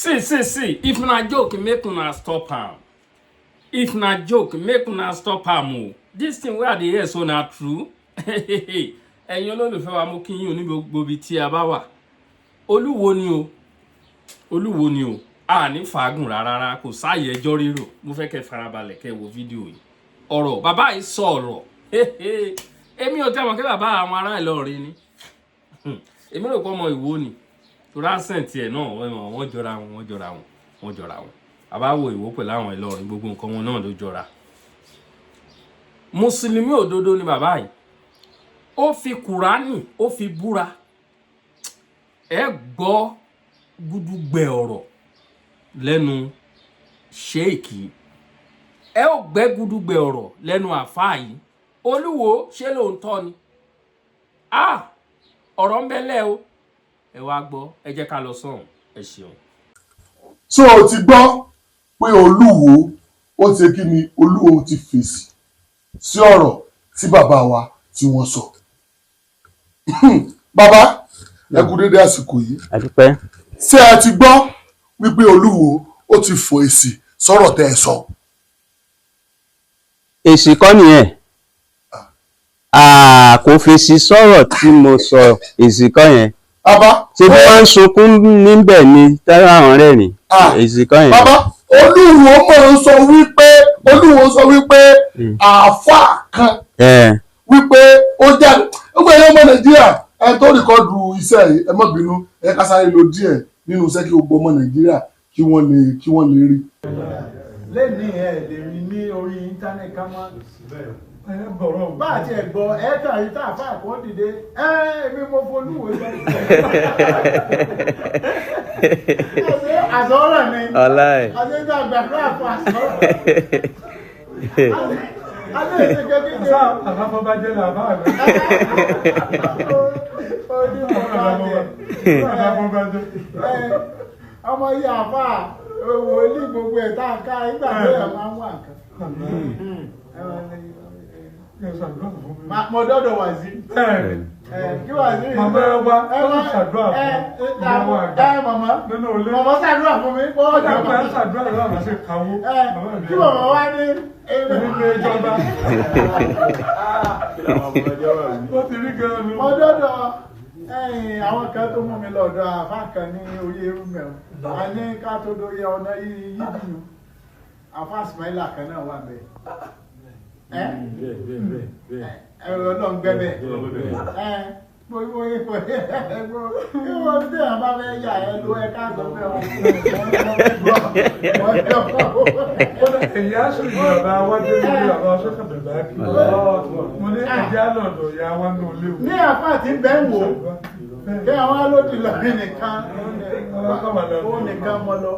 See. If na joke, make una stop am. If na joke, make una stop am o. This thing wey I dey hear so na true. Ẹ̀yin olólùfẹ́ wa mo kí yín ní gbogbo ibi tí a bá wà. Olúwo ni o. A ní fàágùn rárá kò sáàyè ẹjọ́ rírò. Mo fẹ́ kẹ́ farabalẹ̀ kẹ́ wo fídíò yìí. Ọ̀rọ̀ bàbá yìí sọ ọ̀rọ̀. Èmi ò tẹ́ mọ̀ kí bàbá àwọn ará Ìlọrin ni. Èmi rò pé ọmọ Ìwó ni. To accent ẹ̀ náà wọ́n jọra wọn. Bàbá wo Ìwó pẹ̀lú àwọn Ìlọrin gbogbo nǹkan wọn náà ló jọra. Mùsùlùmí òdodo ni bàbá yìí. Ó fi Kùránì ó fi búra. Ẹ gbọ́ gúdúgbẹ̀ ọ̀rọ̀ lẹ́nu ṣéèkì. Ẹ ó gbẹ́ gúdúgbẹ̀ ọ̀rọ̀ lẹ́nu àfáà yìí. Olúwo ṣé lóòótọ́ ni? Ọ̀rọ̀ ń bẹ́lẹ̀ o. Ẹ wá gbọ́, ẹ jẹ́ ká lọ sọ́hùn. Ẹ ṣeun. So o ti gbọ́ pé Olúwo ó ti kí ni Olúwo ti fèsì sí ọ̀rọ̀ tí bàbá wa tí wọ́n sọ. Bàbá ẹ kú dédé àsìkò yìí. Àdúpẹ́. Ṣé ẹ ti gbọ́ wípé Olúwo ó ti fọ èsì sọ̀rọ̀ tẹ́ ẹ sọ? Èsì kọ́ nìyẹn. Kò fèsì sọ̀rọ̀ tí mo sọ, èsì kọ́ yẹn. Bàbá ṣe bí wọ́n ń sunkún níbẹ̀ ni tára àwọn rẹ́rìn. Èsì kọ́ yẹn. Bàbá Olúwo sọ wípé àáfàá kan wípé ó jáde ó gbé ẹyọ ọmọ Nàìjíríà ẹ tó rìkọ́dù iṣẹ́ yìí ẹ má bínú ẹ ká sáré lo díẹ̀ nínú iṣẹ́ kí gbogbo ọmọ Nàìjíríà kí wọ́n lè rí. Lẹ́ni ẹ̀ lè rí ní orí íńtánẹ́ẹ̀tì ká má bá àti ẹ̀gbọ́ ẹ̀ kàn rí tá àfáà kan dìde èmi mo folúwo sẹ́yìn. Àsọ̀rọ̀ ni àti ìgbà gbàgbọ́ àpò àsọ̀rọ̀. Alẹ́ ìṣèjọ́ kékeré. Àbáfọ́bájẹ́ là bá rẹ̀. Ọmọ yìí àfáà wòlíì gbogbo ẹ̀ tá a ká nígbà tó yẹ máa ń wà nǹkan. Mo dọ́dọ̀ wà sí. Kí wà sí? Màmá ẹ wá ó ṣàdúrà fún mi. Màmá ṣàdúrà fún mi. Màmá ṣàdúrà lọ́wọ́ àti kàwó. Kí màmá wá ní onílé ìjọba. Ó ti rí gan-an ni. Mo dọ́dọ̀ àwọn kan tó mú mi lọ́dọ̀ àfáà kan ní orí eru mẹ́rin. A ní ká tó dóye ọ̀nà yìí bínú. Àfáà Ismaila kan náà wà bẹ́ẹ̀. Ẹ̀rọ náà ń gbẹ́bẹ̀. Gbogbo ipò ìwọ̀n tí àwọn bá fẹ́ yà ẹ ló ẹ káàtó fẹ́ wọn. Èyí á sì ní bàbá wájú ní bàbá sọ́kàtà báàkì. Mo ní ẹ̀jẹ̀ àlọ́dọ̀ ìyá wa ní olé o. Ní àfáà tí ń bẹ́ ń wò kí àwọn alódì lọ rí nìkan ó nìkan mọ́ lọ.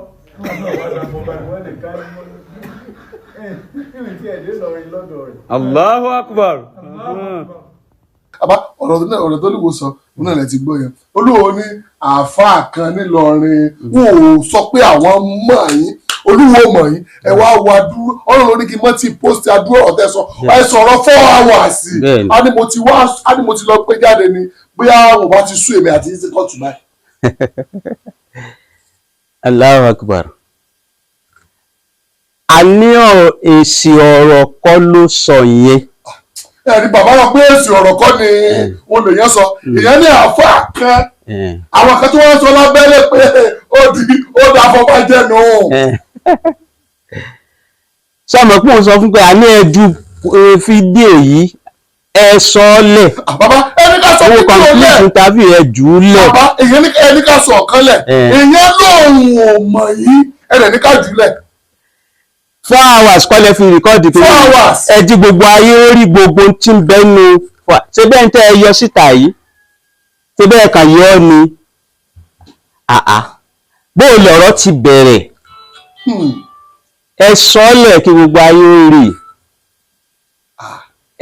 Allahu Akbar. Àbá ọ̀rọ̀ tó Olúwo sọ òun náà lẹ ti gbọ́ yẹn. Olúwo ní àáfàá kan nílọrin wọn ò sọ pé àwọn mọ̀ yín Olúwo mọ̀ yín ẹ wá wá dúró ọ̀rọ̀ lórí kí n mọ́ ti post àdúrà ọ̀tẹ̀ sọ ẹ sọ̀rọ̀ 4 hours á ní mo ti lọ pé jáde ni bóyá wọn bá ti sú èmi àti ìsìn kọ́ọ̀tù báyìí. Allahu Akbar. A ní èsì ọ̀rọ̀ kọ́ ló sọ yẹn. Ẹni bàbá wa pé èsì ọ̀rọ̀ kọ́ ni wọn lè yẹn sọ èèyàn ní àáfàá kan àwọn kan tí wọ́n sọ lábẹ́lẹ̀ pé ó dá fọbájẹ́ nù. Sọmọ pé òun sọ fún pé a ní ẹjú fídíò yìí ẹ sọ ọ́ lẹ̀. Bàbá ẹni ká sọ fídíò lẹ̀. complete interview ẹ jù ú lẹ̀. Bàbá ẹni ká sọ ọ̀kan lẹ̀ èèyàn lóhùn ò mọ̀ yìí ẹ̀rẹ̀ ní ká jù ú lẹ̀. 4 hours kọ́lẹ̀ fi rìkọ́ọ̀dì pé 4 hours ẹjí gbogbo ayé ó rí gbogbo tí ń bẹ́nu ṣe bẹ́ẹ̀ ń tẹ́ ẹ yọ síta yìí ṣe bẹ́ẹ̀ kàn yọ ọ́ ni bóò lọ̀rọ̀ ti bẹ̀rẹ̀ ẹ sọ́lẹ̀ kí gbogbo ayé ó rí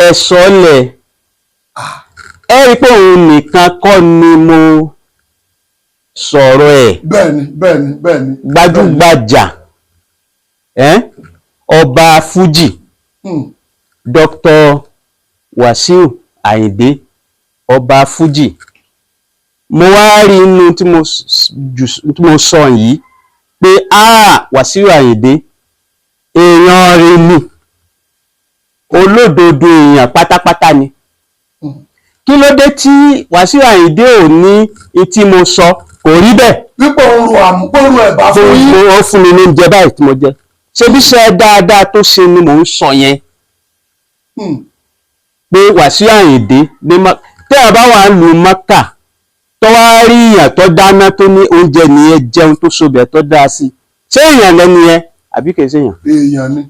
ẹ sọ́lẹ̀ ẹ rí pé òun nìkan kọ́ ni mo sọ̀rọ̀ ẹ̀ bẹ́ẹ̀ni gbajúgbajà ọba Fújì Dr. Wasiu Ayinde ọba Fújì mo wá rí inú tí mo sọ yìí pé Wàsíù Àyìndé èèyàn rí ni, olódodo èèyàn pátápátá ni. Kí ló dé tí Wàsíù Àyìndé ò ní tí mo sọ kò rí bẹ́ẹ̀? Pípọ̀ oorun àmúpọ̀rù ẹ̀bà fún yín. Ó fún mi ní oúnjẹ báyìí tí mo jẹ. Ṣé bí iṣẹ́ dáadáa tó ṣe ni mò ń sọ yẹn? Pé Wàsíù Àyìndé tẹ́ ẹ bá wà ń lu Mọ́kà tó wá rí èèyàn tó dáná tó ní oúnjẹ nìyẹn jẹun tó sobẹ̀ tó dáa sí. Ṣé èèyàn lẹ́nu yẹn àbí kìí ṣe èèyàn? Èèyàn ni.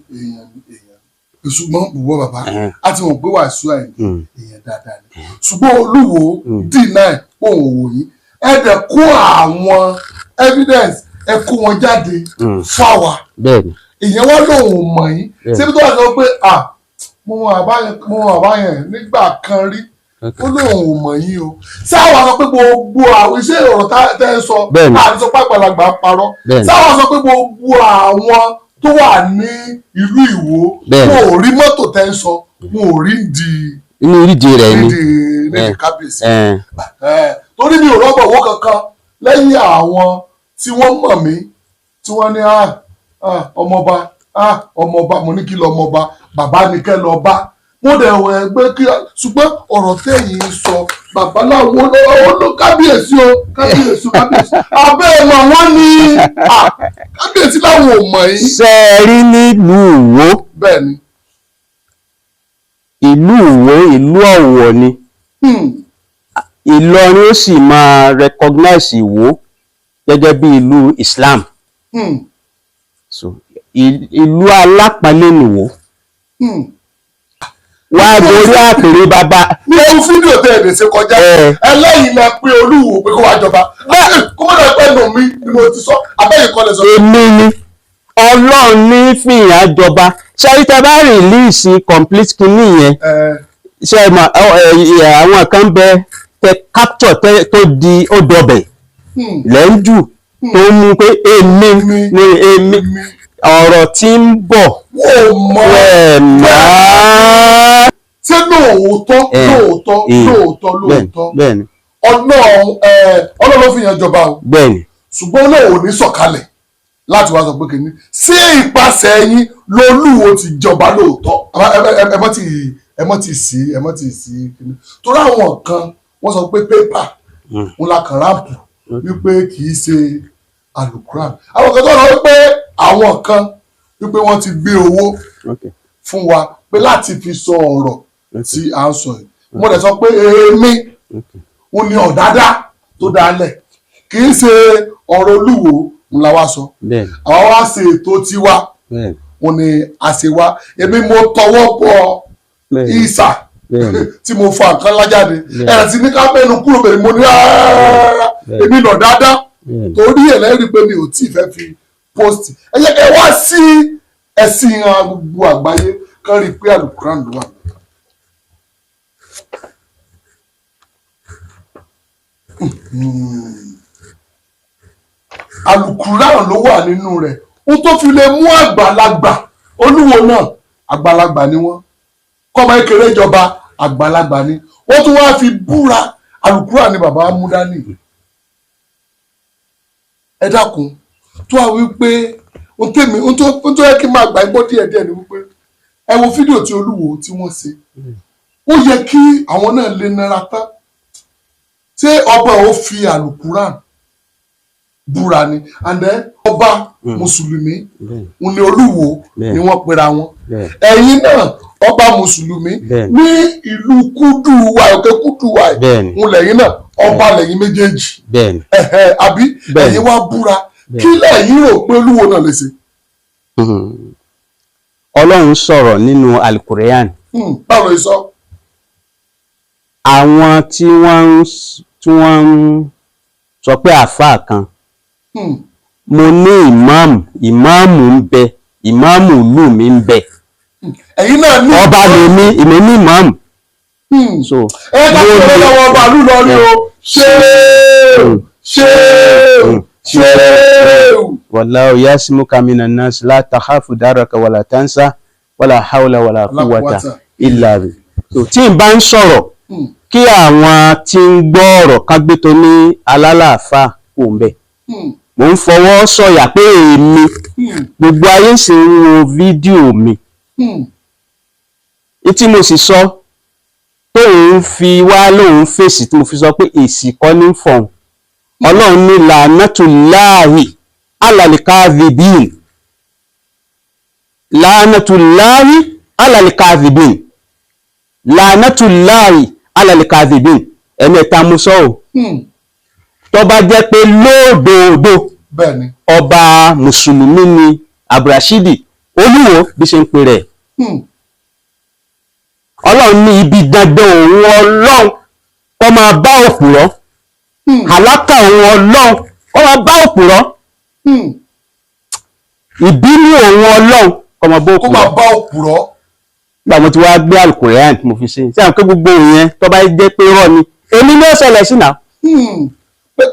Ṣùgbọ́n bùbọ́ bàbá a ti mọ̀ pé Wàsíù Àyìndé èèyàn dáadáa ni. Ṣùgbọ́n Olúwo deny òun òwò yìí. Ẹ dẹ̀ kó àwọn evidence ẹ kó wọn jáde fáwa. Bẹ́ẹ̀ni. Ìyẹn wọ́n lòun mọ̀ yín. Ṣébí tó wà sọ pé mo àbáyẹn nígbà kan rí. Ó lóun mọ̀ yín o. Ṣé àwọn sọ pé gbogbo àwọn iṣẹ́ ọ̀rọ̀ tẹ́ ẹ sọ àti sọ pé àgbàlagbà parọ́. Ṣé àwọn sọ pé gbogbo àwọn tó wà ní ìlú Ìwó wọn ò rí mọ́tò tẹ́ ń sọ wọn ò rí inú ìdí rẹ̀ ni nídìí kábíyèsí. Torí mi ò rọ́bọ̀ owó kankan lẹ́yìn àwọn tí wọ́n mọ̀ mí tí wọ́n ní ọmọọba mo ní kí lọ ọmọọba bàbá ní kẹ́ lọ bá mo dẹ̀ wọ̀ ẹgbẹ́ kí ṣùgbọ́n ọ̀rọ̀ tẹ̀yìn sọ bàbá láwọn kábíyèsí o kábíyèsí abẹ́ ẹ̀ mọ̀ wọ́n ní kábíyèsí láwọn ò mọ̀ yín. Ṣé ẹ rí nílùú Ìwó? Bẹ́ẹ̀ ni. Ìlú Ìwó ìlú Ọ̀wọ̀ ni. Ìlọrin ó sì máa recognize Ìwó gẹ́gẹ́ bí ìlú Islam. So ìlú alápọ̀nlé nìwó. Wá borí àpèrè bàbá. Ní ohun fídíò tẹ́ ẹ̀dẹ̀ ṣe kọjá ẹlẹ́yìn la pé Olúwo pé kó wá jọba kó mọ̀ náà pẹ́ nù mí ni mo ti sọ abẹ́yìn kọ́lẹ̀ sọ. Èmi ni Ọlọ́run ní fìyàn jọba. Ṣé tẹ bá rìlíìsì complete kìíní yẹn? Ṣé àwọn kan bẹ tẹ capture tó di odòbẹ̀ lẹ́ńjù tó mú pé èmi ọ̀rọ̀ tí ń bọ̀ ṣé lóòótọ́ Ọlọ́run ló fi yàn jọba o ṣùgbọ́n Ọlọ́run ò ní sọ̀kalẹ̀ láti wá sọ pé kìíní sí ìpasẹ̀ yín lolúwo ti jọba lóòótọ́ ẹ mọ́ ti sí kìíní torí àwọn kan wọ́n sọ pé pépà ń la kàn ráàpù wípé kì í ṣe alukuran àwọn kan tó lọ wípé àwọn kan wípé wọ́n ti gbé owó fún wa pé láti fi sọ ọ̀rọ̀ tí à ń sọ yìí mo dẹ̀ sọ pé èmi ò ní ọ̀dádá tó dálẹ̀ kì í ṣe ọ̀rọ̀ Olúwo ńlá wa sọ àwọn wá ṣe ètò tiwa wọn ni àṣewá èmi mo tọwọ́ bọ ìsà tí mo fa nǹkan lájáde ẹ̀rẹ̀ tí ní ká mẹ́nu kúrò bẹ̀rẹ̀ mo ní rárá èmi nà dáadáa torí ẹ̀ lẹ́rìí pé mi ò tí ì fẹ́ fi post ẹ yẹ kẹ́ wá sí ẹ̀sìn gbogbo àgbáyé kan rí i pé alukuran ló wà. Alukuran ló wà nínú rẹ̀ ó tó fi lè mú àgbàlagbà Olúwo náà àgbàlagbà ni wọ́n kọ́mọ kékeré ìjọba àgbàlagbà ni wọ́n tún wá fi búra alukuran ni bàbá amúdání ẹ dákun tó wá wípé ohun tó yẹ kí n máa gbà gbọ́ díẹ̀díẹ̀ ni wípé ẹ wo fídíò tí Olúwo tí wọ́n ṣe ó yẹ kí àwọn náà lè nara tán ṣé ọba ò fi alukuran búra ni and then ọba mùsùlùmí ní Olúwo ni wọ́n pera wọn ẹ̀yin náà ọba mùsùlùmí ní ìlú Kúdùwà òkè Kúdùwà ń lẹ́yìn náà ọba lẹ́yìn méjèèjì àbí ẹ̀yin wá búra kí lẹ́yìn rò pé Olúwo náà lè ṣe. Ọlọ́run sọ̀rọ̀ nínú Al-Qur'an. Báwo ló sọ. Àwọn tí wọ́n ń sọ pé àáfàá kan mo ní ìmáàmù ń bẹ ìmáàmù ìlú mi ń bẹ ẹ̀yin náà ní ọba lèmi èmi ní ìmáàmù. ẹ bá tó lọ́wọ́ ọba lù lọ ní o ṣéèwù. Wallahu yasimuka minan nas la takhafu daraka wala tansa wala hawla wala quwwata illa billah. Tí n bá ń sọ̀rọ̀ kí àwọn tí ń gbọ́ ọ̀rọ̀ kágbéto ní alálàáfà kò ń bẹ̀ mò ń fọwọ́ sọ̀yà pé èmi gbogbo ayé sì ń wo fídíò mi tí mo sì sọ tóun fi wá lóun fèsì tí mo fi sọ pé èsì kọ́ ní fọ̀hún ọlọ́run ní làánàtúláàhì alàlìkàdìbìn làánàtúláàhì alàlìkàdìbìn làánàtúláàhì alàlìkàdìbìn ẹ̀mẹ́ta mo sọ ọ́ tó bá jẹ́ pé lóòdòdó ọba mùsùlùmí ni Abdulrasheed Olúwo bí ṣe ń pè rẹ̀ ọlọ́run ní ibi dandan òun ọlọ́run kó máa bá òpùrọ́ àlákà òun ọlọ́run kó máa bá òpùrọ́ ìbínú òun ọlọ́run kó máa bá òpùrọ́ nígbà mo ti wá gbé Al-Qur'an mo fi ṣe sí àwọn pé gbogbo ìyẹn tó bá jẹ́ pé rọ́ ni èmi ní ó ṣẹlẹ̀ sí náà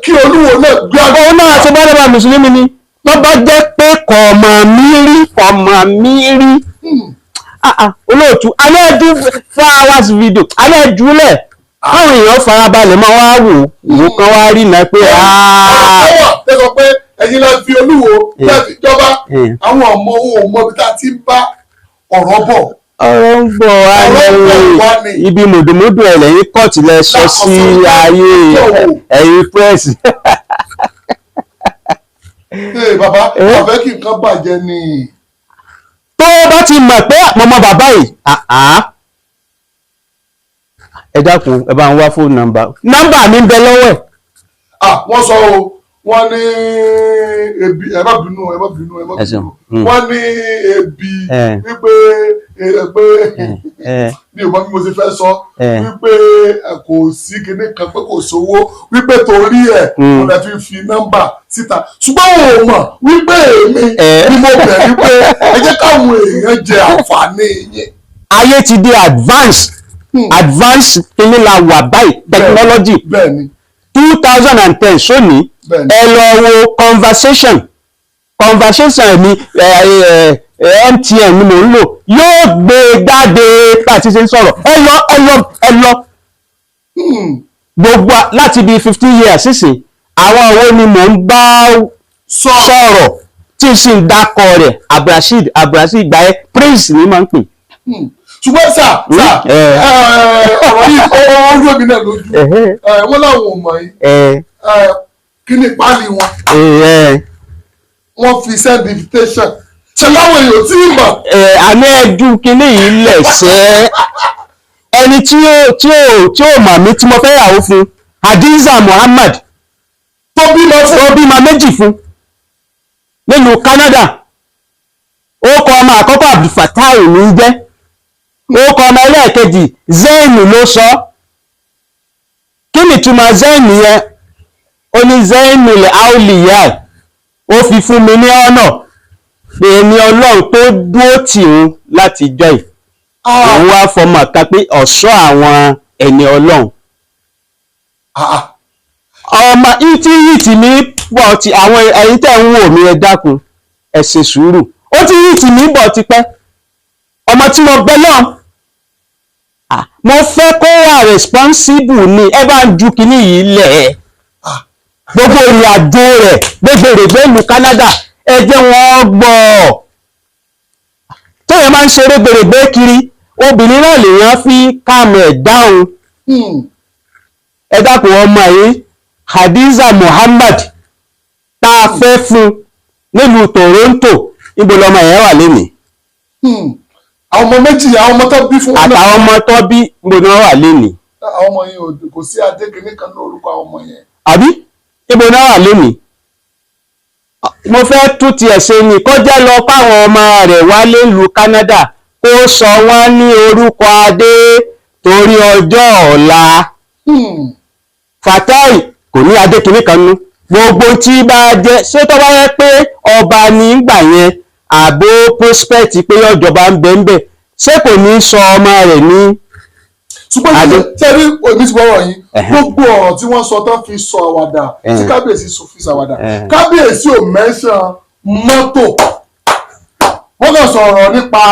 kí Olúwo náà gbé àgbà òun náà ṣe bọ́dọ̀ mùsùlùmí ni tó bá jẹ́ pé kọ̀ọ̀mọ̀ mi rí olóòtú alẹ́jú 4 hours video alẹ́júlẹ̀ àwọn èèyàn farabalẹ̀ máa wá wò kan wá rí náà pé tẹ́sọ pé ẹ̀yin lọ fi Olúwo láti jọba àwọn ọmọ ohun ọmọ bí ta ti ń bá ọ̀rọ̀ bọ̀ ọ̀rọ̀ ń bọ̀ ayẹyẹ ibi mùdùmùdù ẹ̀ lẹ́yìn kọ́ọ̀tì lẹ sọ sí ayé ẹ̀yìn pírẹ́sì. bàbá àfẹ́ kí nǹkan bàjẹ́ ni. tó bá ti mọ̀ pé àpọ̀mọ́ bàbá yìí ẹ dákun ẹ bá ń wá fóònù nọ́mbà mi ń bẹ lọ́wọ́ ẹ̀. wọ́n sọ o wọ́n ní ebi ẹ má bínú wọ́n ní ebi wípé ní ìwọ́n bí mo ti fẹ́ sọ wípé kò sí kinní kan pé kò sówó wípé torí ẹ̀ wọ́n lè fi nọ́mbà síta ṣùgbọ́n wọn ò mọ̀ wípé èmi ni mo bẹ̀ wípé ẹ jẹ́ káwọn èèyàn jẹ àǹfààní yẹn. ayé ti di advance kinní la wà báyìí technology 2010 sóní ẹ lọ wo conversation mi MTN ni mò ń lò yóò gbé jáde láti ṣe ń sọ̀rọ̀ ẹ lọ gbogbo láti bí 15 years sísìn àwọn owó ni mò ń bá sọ̀rọ̀ tí sì ń dákọ rẹ̀ Abdulrasheed gbà ẹ́ Prince ni máa ń pè. ṣùgbọ́n sà ọ̀rọ̀ yìí ó ń lómi náà lójú wọ́n láwọn ò mọ̀ yìí kí ni páálí wọn wọ́n fi send invitation ṣe láwọn èèyàn tí ì mọ̀. àmì ẹjú kínní yìí lẹ̀ ṣẹ́ ẹni tí ó mọ̀ mí tí mo fẹ́ yàwó fún Hadiza Muhammad tó bímọ méjì fún nílùú Canada ó kọ ọmọ àkọ́kọ́ Abdulfatai ní jẹ́ ó kọ ọmọ ẹlẹ́ẹ̀kejì Zainu ló sọ kí ni túmọ̀ Zainu yẹn ó ní Zainu lè áùlìyà ó fi fún mi ní ọ̀nà pé ní Ọlọ́run tó dúró tì ń láti jọ ì òun wá fọmọ ká pé ọ̀ṣọ́ àwọn ẹni Ọlọ́run ọmọ ìtì mi pọ̀ ti àwọn ẹ̀yin tẹ́ ń wò mí ẹ dákun ẹ ṣe sùúrù ó ti ìtì mi bọ̀ tipẹ́ ọmọ tí mo gbẹ náà mo fẹ́ kó wà responsible ni ẹ bá ń ju kinní yìí lẹ̀ gbogbo ìrìn àjò rẹ̀ gbẹgbẹrẹgbẹ ìlú Canada ẹ jẹ́ wọ́n gbọ́ tóyẹ máa ń ṣeré gbèrègbè kiri obìnrin náà lèèyàn fi calm ẹ̀ down ẹ dákun ọmọ yìí Hadiza Muhammad tá a fẹ́ fún nílùú Toronto níbo lọmọ yẹn wà lénìí. àwọn ọmọ méjì àwọn ọmọ tó bí fún wọn náà. àtàwọn ọmọ tó bí níbo ni wọ́n wà lénìí. àwọn ọmọ yẹn kò sí adékiní kan ní orúkọ àwọn ọmọ yẹn. àbí níbo ni wọ́n wà lénìí. mo fẹ́ tún tiẹ̀ ṣe ni kọjá lọ fáwọn ọmọ rẹ̀ wálé ìlú Canada kó sọ wọ́n ní orúkọ adé torí ọjọ́ ọ̀la. Fatai kò ní adé kìíní kan nú gbogbo tí bá jẹ́ ṣé tó bá yẹ pé ọba nígbà yẹn àbó prospect pé ọjọba ń bẹ ń bẹ ṣé kò ní sọ ọmọ rẹ̀ ní. ṣùgbọ́n ṣe rí òbí ti bọ́rọ̀ yín gbogbo ọ̀rọ̀ tí wọ́n sọ tán fi sọ àwàdà tí kábíyèsí sọ fi sàwàdà kábíyèsí ò mẹ́sàn mọ́tò wọ́n kàn sọ̀rọ̀ nípa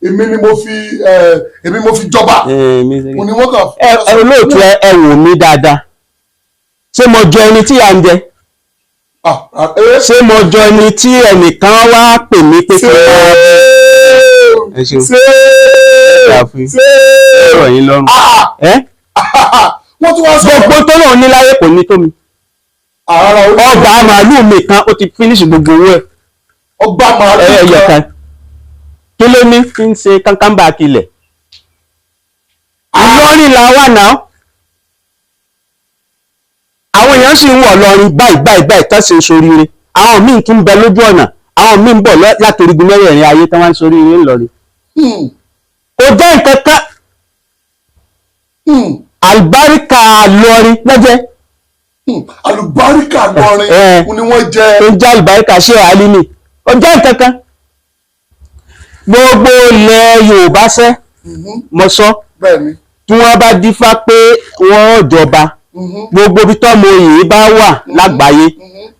èmi ni mo fi jọba òní wọ́n kàn. olóòtú ẹ wò mí dáadáa ṣé mo jẹ ẹni tí à ń jẹ ṣé mo jọ ni tí ẹnìkan wá pè mí pé kí ẹ ṣeun ọ̀rọ̀ yín lọ́rùn wọ́n tún wá sọ gbogbo tó lóun ní láyé kò ní tó mi ọgbà màálù mi kan ó ti finish gbogbo owó ẹ̀ ọgbà màálù kan kí ló ní fi ń ṣe kankan bá kilẹ̀ Ìlọrin là wà náà àwọn èèyàn sì ń wọ̀ lọrin báyìí tán ṣe soríire àwọn míì tún bẹ lójú ọ̀nà àwọn míì ń bọ̀ láti orígun mẹ́rẹ̀ẹ̀rin ayé tán wá ń soríire ńlọrin kò jẹ́ nǹkan kan àlùbáríkà lọrin lọ́jẹ́ àlùbáríkà lọrin ni wọ́n jẹ́ ó jẹ́ àlùbáríkà ṣé àálímì ó jẹ́ nǹkan kan gbogbo ilẹ̀ Yorùbá sẹ́ mo sọ tí wọ́n bá dífá pé wọ́n jọba gbogbo ibi tọ́mọ yìí bá wà lágbàáyé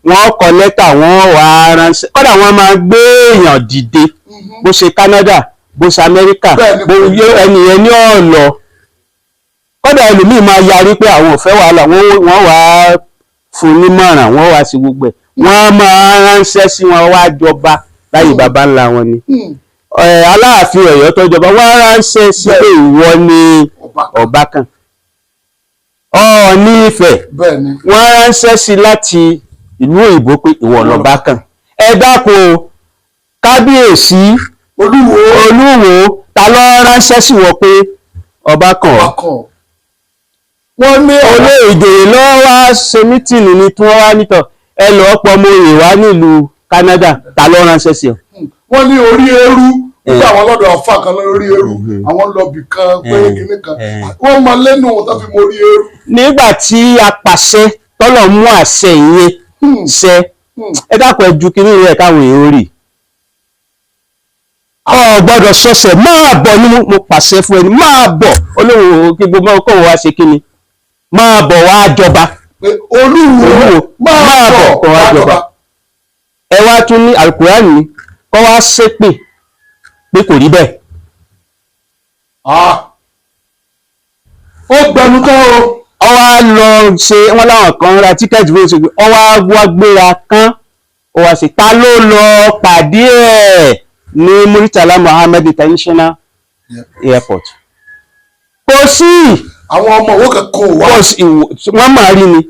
wọ́n kọ lẹ́tà wọ́n wà ránṣẹ́ kódà wọ́n máa gbé èèyàn dìde bó ṣe Canada bó ṣe Amẹ́ríkà ẹnìyẹn ní ọ̀lọ́ kódà ẹlòmíì máa yarí pé àwọn ò fẹ́ wàhálà wọ́n wà fún nímọ̀ràn wọ́n wà sí gbogbo ẹ̀ wọ́n máa ránṣẹ́ sí wọn wá jọba láyé baba ńlá wọn ni Aláàfin Ọ̀yọ́ tó jọba wọ́n ránṣẹ́ sí pé ìwọ ni Ọbákan Ọọ̀ni Ifẹ̀ wọ́n ránṣẹ́ sí láti ìlú òyìnbó pé ìwọ l'Ọbákan ẹ dákun kábíyèsí Olúwo ta ló ránṣẹ́ sí wọ pé Ọbákan wọ́n ní olè ìjòyè lọ́wọ́ wá ṣe mítìnì ní tí wọ́n wá nítọ̀ ẹ lọ́ọ́ pọmọ òye wá nílùú Canada ta ló ránṣẹ́ sí ọ. wọ́n ní orí eérú nígbà àwọn lọ́dọ̀ ọ̀fà kan lórí eérú àwọn lọ́bì kan pé kínní kan wọ́n máa lẹ́nu tó fi mọ orí eérú. nígbà tí a pàṣẹ tọ́lọ̀ mú àṣẹ ìyẹn ṣẹ ẹ dákun ẹ ju kínní rẹ káwọn èèyàn rí ọ gbọ́dọ̀ sọsẹ máa bọ̀ ní mo pàṣẹ fún ẹni máa bọ̀ olówó kí gbogbo ọkọ wa ṣe kíni máa bọ̀ wá jọba Olúwo máa bọ̀ kó wá jọba ẹ wá tún ní Al-Qur'ani kó wá ṣépè pé kò rí bẹ́ẹ̀. ó gbẹnu tán o. ọ wá lọ ṣe wọn láwọn kan ra tíkẹ́ẹ̀tì fún oṣù ọ wá gbéra kán ó wá sí ta ló lọ pàdé ẹ̀ ní Muritala Muhammed International Airport kò sí àwọn ọmọ owó kankan wà wọ́n máa rí ni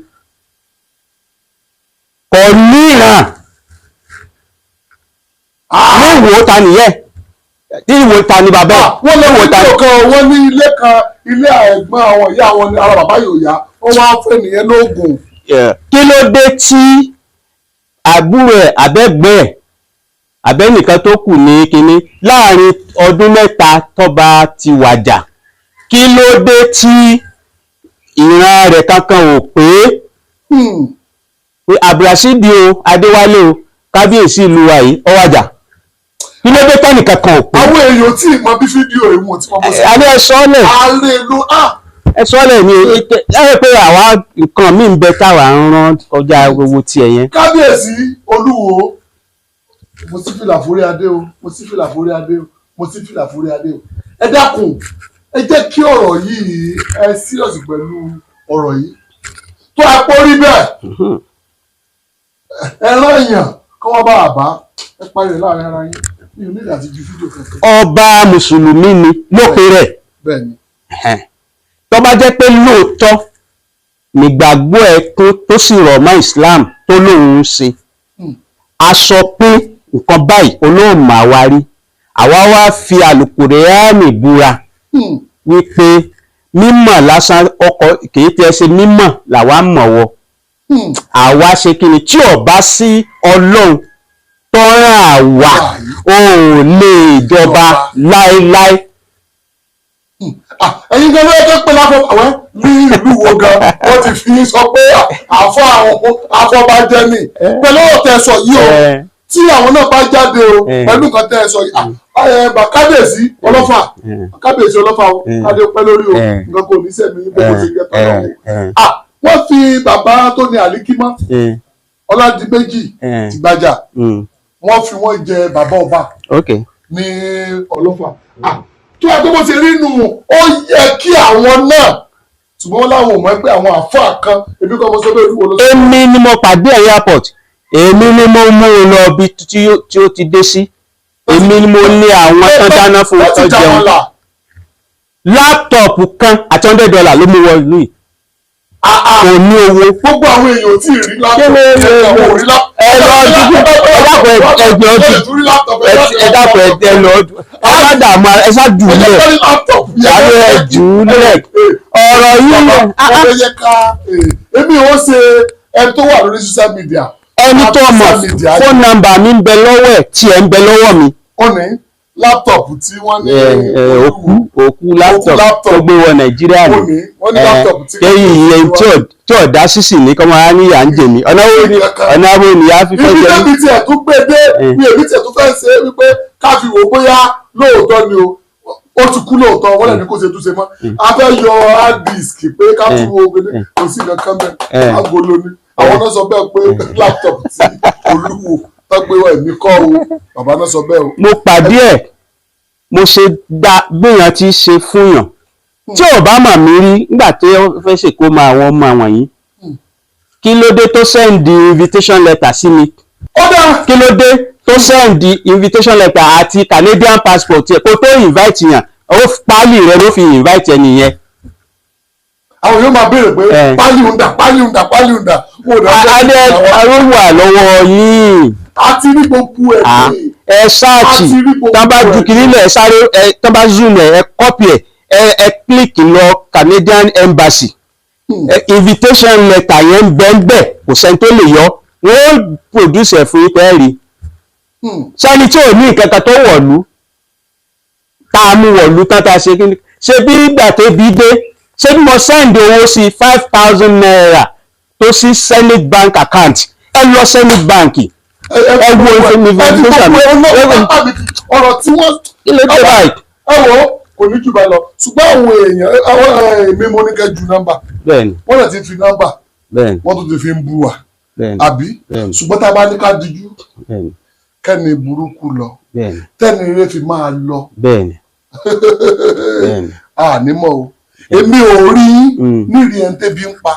kò níran ní ìwò ta nìyẹn ní ìwò ta ni bàbá wọ́n lè wò ta wọ́n ní ilé kan ilé ẹ̀gbọ́n àwọn ìyá àwọn ara bàbá yóò yá wọ́n wá fún ènìyàn lóògùn. kí ló dé tí àbúrò ẹ̀ abẹ́gbẹ́ ẹ̀ abẹ́nìkan tó kù ní kinní láàrin ọdún mẹ́ta tọ́ba ti wàjà kí ló dé tí ìran rẹ̀ kankan ò pé Abdulrasheed o Adéwálé o kábíyèsí ìlú wa yìí ó wàjà kí ló dé tẹ́nì kankan ò pé. àwọn èèyàn tí ì mọ bí fídíò ìwọ̀n tí wọ́n mọ̀ sí. alẹ́ ẹ̀sọ́lẹ̀ ẹ̀sọ́lẹ̀ ni ẹ pé àwa nǹkan míì ń bẹ táwa ń rán ọjà gbogbo tiẹ̀ yẹn. kábíyèsí Olúwo mo sì fìlà forí adé o mo sì fìlà forí adé o mo sì fìlà forí adé o ẹ dákun ẹ jẹ́ kí ọ̀rọ̀ yìí ẹ síríọ̀sì pẹ̀lú ọ̀rọ̀ yìí tó ẹ pọ́ rí bẹ́ẹ̀ ẹ rán èèyàn kí wọ́n bá wà bá ẹ parí rẹ̀ láàrin ara yín mi ò nílò àti ju fídíò kankan. ọba mùsùlùmí ni lópin rẹ̀ bẹ́ẹ̀ni tó bá jẹ́ pé lóòótọ́ nígbàgbọ́ ẹ tó sì rọ̀ mọ́ Islam tó lóun ń ṣe aṣọ pé nǹkan báyìí olóòmà wa rí àwa wá fi Al-Qur'ani búra wípé mímọ̀ lásán ọkọ̀ kìí tẹ́ ṣe mímọ̀ làwa mọ̀ wọ àwa ṣe kí ni tí ó bá sí Ọlọ́run tó rán àwa ò lè jọba láéláé. ẹ̀yin gan ló yẹ kí pé láfọ àwọn ní ìlú wo gan wọ́n ti fi sọ pé àfọ àwọn afọbajẹ ni pẹ̀lú ọ̀tẹ̀ sọ yìí o tí àwọn náà bá jáde o pẹ̀lú nǹkan tẹ́ ẹ sọ yìí kábíyèsí ọlọ́fà kábíyèsí ọlọ́fà o kádé pẹ́ lórí o nǹkan kò ní sẹ́mi bó ṣe jẹ́ tọ́lọ́ o. wọ́n fi bàbá tó ní àlíkímọ́ Ọládìméjì Tìgbàjà wọ́n fi wọ́n jẹ bàbá ọba ní ọlọ́fà. tó yẹ kó bó ṣe rí nù ó yẹ kí àwọn náà ṣùgbọ́n láwọn ò mọ̀ pé àwọn àfáà kan ebi kan mo sọ pé olúwo ló sọ. èmi ni mo pàdé ẹ̀ airport èmi ni mo mú un lọ bí tí ó ti dé sí, èmi ni mo ní àwọn tán dáná fún tó jẹun. Láptọ̀pù kan àti $100 ló mú wọ ìlú yìí. Kò ní owó. Gbogbo àwọn èèyàn tí ì rí láptọ̀pù ẹ ṣàdùnlẹ̀ ọ̀rọ̀ yìí. Èmi ò ṣe ẹni tó wà lórí social media. Ẹni tó mọ̀ fóònù nọ́mbà mi ń bẹ lọ́wọ́ ẹ̀ tí ẹ̀ ń bẹ lọ́wọ́ mi. Ó ní láptọ̀pù tí wọ́n ní òkú láptọ̀pù tó gbé wọ Nàìjíríà ni. Wọ́n ní láptọ̀pù tí kẹ́yìn tí ọ̀dá sísì ní kọ́mọ á ní à ń jẹ mí ọ̀nà wo ni a fi fẹ́ jẹ mí. ibi tí ẹ̀ tún gbé dé ní èmi tí ẹ̀ tún fẹ́ ṣe wípé ká fi wò bóyá lóòótọ́ ni ó ti kú lóòótọ́ wọ́n lẹ́ni kó ṣe túnṣe mọ́ a fẹ́ yọ hard disk pé ká tún wo gbélé kò sí nǹkan bẹ́ẹ̀ agolo ni àwọn náà sọ bẹ́ẹ̀ pé láptọ̀pù tí Olúwo tó gbé wọ èmi kọ́ o bàbá náà sọ bẹ́ẹ̀ o. Mo pàdé ẹ̀ mo ṣe gbéyàn ti ṣe fún yàn tí ò bá mà mí rí nígbà tí ó fẹ́ ṣèkó ma àwọn ọmọ àwọn yìí kí ló dé tó send invitation letter sí mi. Kí ló dé tó send invitation letter àti Canadian passport kó tó invite yàn ó pálí rẹ ló fi invite ẹni yẹn. Àwọn yóò máa béèrè pé pálí ń dà. Àwọn wà lọ́wọ́ yìí. A ti rí gbogbo ẹ̀ pé. Ẹ ṣáàtì tán bá ju kìíní lẹ̀ sáré tán bá zoom ẹ copy ẹ click lọ Canadian Embassy. Invitation letter yẹn bẹ́ẹ̀ kò sẹ́ni tó lè yọ wọ́n produce ẹ̀ fún ipẹ́ rí. Sẹ́ni tí ò ní ìkẹta tó wọ̀lú tá a mú wọ̀lú tán tá a ṣe kíni ṣe bí ìgbà tó bí dé ṣé bí mo send owó sí 5,000 naira tó sí Senate Bank account ẹ lọ Senate Bank ẹ wo invitation ọ̀rọ̀ tí wọ́n ilé tó báyìí. Ẹ wo kò ní jù bá lọ ṣùgbọ́n àwọn èèyàn àwọn èmi mo ní kẹ́ ju nọ́mbà wọ́n lè ti fi nọ́mbà wọ́n tún ti fi ń bú wa àbí ṣùgbọ́n tá a bá ní ká dijú kẹ́ni burúkú lọ tẹ́ni eré fi máa lọ ànímọ̀ o èmi ò rí nírí ẹni tẹ́bi ń pa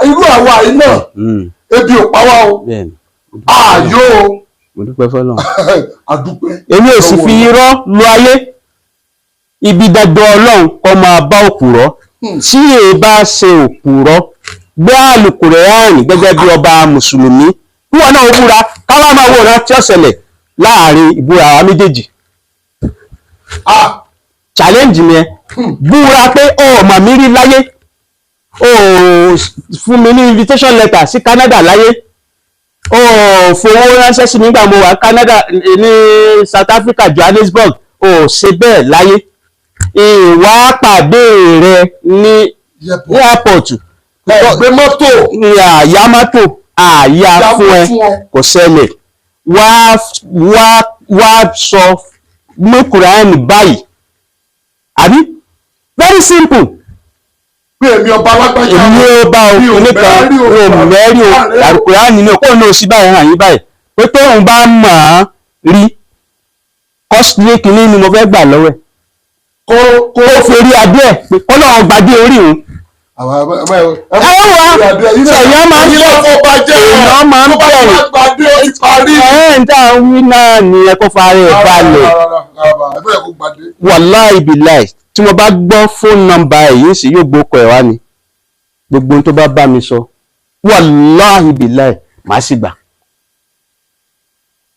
irú àwa yìí náà ebi ò pa wá o ààyò o àdúpẹ́. Èmi ò sì fi irọ́ lu ayé ibi dandan Ọlọ́run kọ́ máa bá òpùrọ́ tí èé bá ṣe òpùrọ́ gbé Al-Qur'an gẹ́gẹ́ bí ọba mùsùlùmí wọ́n náà búra káwá máa wòran tí ó ṣẹlẹ̀ láàrin ìbúra àwọn méjèèjì. Challenge mi ẹ búra pé ọmọ mi rí láyé fún mi ní invitation letter sí Canada láyé fowó ránṣẹ́ sí nígbà mo wà Canada ní South Africa Johannesburg ṣe bẹ́ẹ̀ láyé ìwà pàdé rẹ ní airport gbé mọ́tò àyà mọ́tò àyà fún ẹ kò ṣẹlẹ̀ wá sọ mú Kùránì báyìí àbí very simple. Pé èmi ọba alágbájá èmi ọba òkú nìkan mẹ́rin Al-Qur'an nínú òkú náà sí báyìí hàn yín báyìí pé tóun bá mọ̀ ọ́n rí costly kìíní ni mo fẹ́ gbà lọ́wọ́ ẹ̀ kó forí adé ẹ̀ pé kọ́ náà gbadé orí òun. Èèyàn máa ń bẹ̀rẹ̀ ń tà ń wí náà ni ẹ kó fara ẹ̀ balẹ̀. Wàláì bìláì tí mo bá gbọ́ fóònù nọ́mbà ẹ̀ yìí sì yóò gbókọ̀ ẹ̀ wá ni gbogbo tó bá bá mi sọ wàláì bìláì màá sì gbà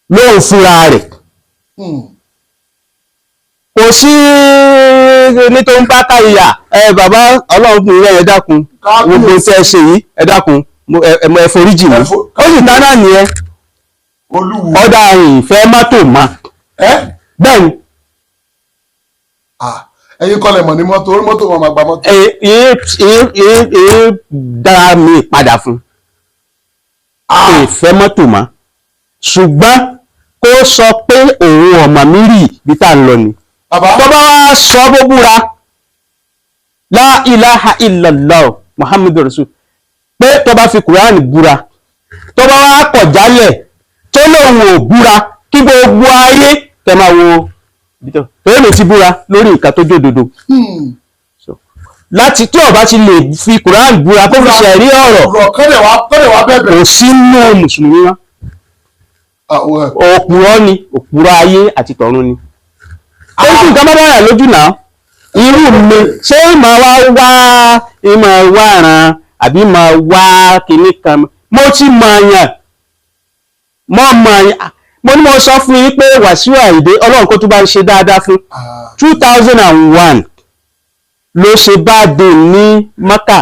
lóhùn fúnra rẹ̀ kò sí ní tó ń bá káyà bàbá Ọlọ́run kùn rẹ̀ ẹ dákun gbogbo tẹ́ ẹ ṣe yìí ẹ dákun ẹ foríjì mi ó sì dáná nìyẹn ọ̀dà ìfẹ́ mọ́tò ma bẹ́ẹ̀ ni. Ẹ̀yin kọ́lẹ̀ mọ̀ ní mọ́tò orí mọ́tò wọn máa gba mọ́tò. Dára mi padà fún ìfẹ́ mọ́tò ma ṣùgbọ́n kó sọ pé òun ọ̀mà mi rí bí tá ń lọ ni. Tó bá wá sọ bó búra la ilaha illallah Muhammadu Rasul pé tó bá fi Kùránì búra tó bá wá kọ̀ jálẹ̀ tó lóun ò búra kí gbogbo ayé tẹ máa wo torí mi ti búra lórí nǹkan tó jódodo láti tí ọba ti lè fi Quran búra kó fi ṣẹ̀rí ọ̀rọ̀ kọ́lẹ̀ wá bẹ̀bẹ̀. kò sínú mùsùlùmí wọn. òpùrọ́ ni òpùrọ́ ayé àti tọ̀run ni. ó sì nǹkan bá báyà lójú náà irú mi ṣé ìmọ̀ wá ran àbí ìmọ̀ wá kinní kan mo ti mọ̀ yàn mo ní mo sọ fún yín pé Wàsíù Àyìndé Ọlọ́run kó tún bá ń ṣe dáadáa fún 2001 ló ṣe báde ní Maka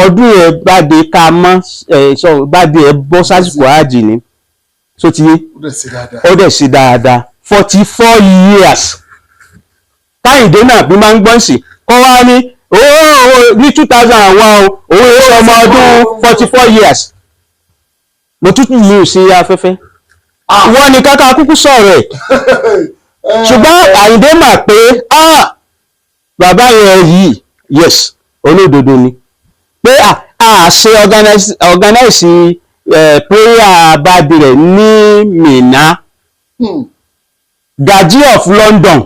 ọdún ẹ̀ báde ká mọ́ báde ẹ̀ bọ́ sásìkò àjì ni so ti yé ó dẹ̀ ṣe dáadáa 44 years Káyìndé náà bí máa ń gbọ́n sí kọ́ wá ní ní 2001 òun èso ọmọ ọdún 44 years mo tún yìí sí afẹ́fẹ́ wọ́n ní káká kúkú sọ̀rọ̀ ẹ̀ ṣùgbọ́n Àyìndé mà pé bàbá yẹn yìí yes olódodo ni pé a ṣe organize prayer báàdì rẹ̀ ní Minna Gaji of London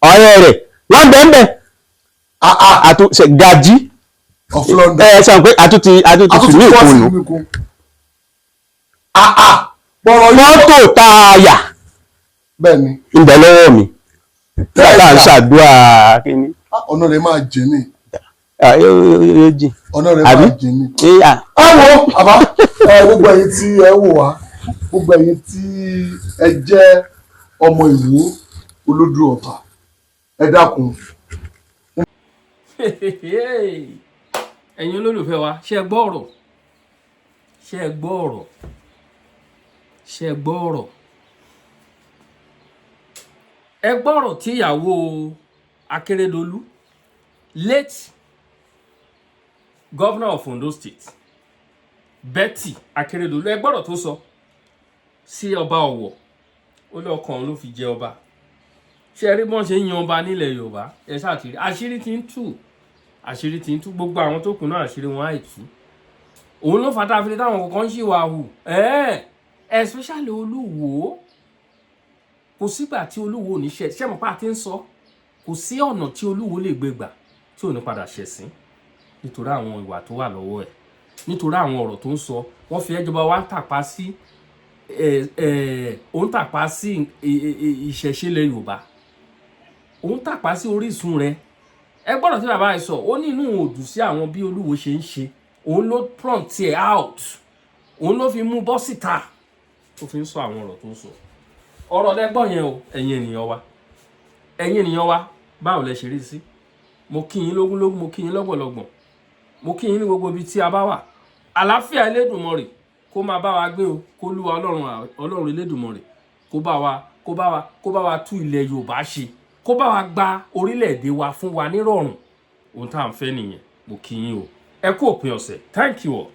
ọ̀rẹ́ rẹ̀ wọ́n bẹ́ẹ̀ Gaji of London sọ pé àtúntì sùn ní ìkùnú mọ́tò tààyà bẹ́ẹ̀ni ìbẹ̀ lọ́wọ́ mi nígbà ń ṣàdúrà kíní. ọ̀nà rẹ̀ máa jẹ́ ní. yóò jìn. ọ̀nà rẹ̀ máa jẹ́ ní. àbá gbogbo ẹ̀yin tí ẹ wò wá gbogbo ẹ̀yin tí ẹ jẹ́ ọmọ Ìwó Olódù Ọba ẹ dákun. ẹ̀yin olólùfẹ́ wa ṣé ẹ gbọ́ ọ̀rọ̀ ṣé ẹ gbọ́ ọ̀rọ̀ ṣé ẹ gbọ́ ọ̀rọ̀ ẹ gbọ́ ọ̀rọ̀ tí ìyàwó Akérédolú late governor of Ondo State Betty Akérédolú ẹ gbọ́ ọ̀rọ̀ tó sọ sí ọba Ọ̀wọ̀ ó lé ọkàn ló fi jẹ ọba ṣé ẹ rí bọ́n ṣe ń yan ọba nílẹ̀ Yorùbá ẹ ṣáàtìrí àṣírí ti ń tú gbogbo àwọn tó kù náà àṣírí wọn àìtú òun ló fàtà àfihàn táwọn kọ̀ọ̀kan ṣì wà hù especially Olúwo kò sígbà tí Olúwo ò ní ṣe mọ̀ pé a ti ń sọ kò sí ọ̀nà tí Olúwo lè gbé gbà tí ò ní padà ṣẹ̀sín nítorí àwọn ìwà tó wà lọ́wọ́ ẹ̀ nítorí àwọn ọ̀rọ̀ tó ń sọ wọ́n fi ẹjọba wa ń tàpá sí òun tàpá sí ìṣẹ̀ṣẹ̀lẹ̀ Yorùbá òun tàpá sí orísun rẹ̀ ẹ gbọ́dọ̀ tí bàbá ẹ sọ ó ní inú òdù sí àwọn bí Olúwo ṣe ń ṣe òun ló prompt ẹ̀ out òun ló fi mú bọ́ síta tó fi ń sọ àwọn ọ̀rọ̀ tó ń sọ ọ̀rọ̀ lẹ́gbọ́n yẹn o ẹ̀yin ènìyàn wa báwo lẹ ṣe rí sí mo kí yín lógúnlógún mo kí yín lọ́gbọ̀lọ́gbọ̀n mo kí yín ní gbogbo ibi tí a bá wà àlàáfíà Elédùmarè kó máa bá wa gbé o kó lúwa Ọlọ́run Elédùmarè kó bá wa tú ilẹ̀ Yorùbá ṣe kó bá wa gba orílẹ̀-èdè wa fún wa nírọ̀rùn ohun tá à ń fẹ́ nìyẹn mo kí yín o ẹ kú òpin ọ̀sẹ̀ thank you all.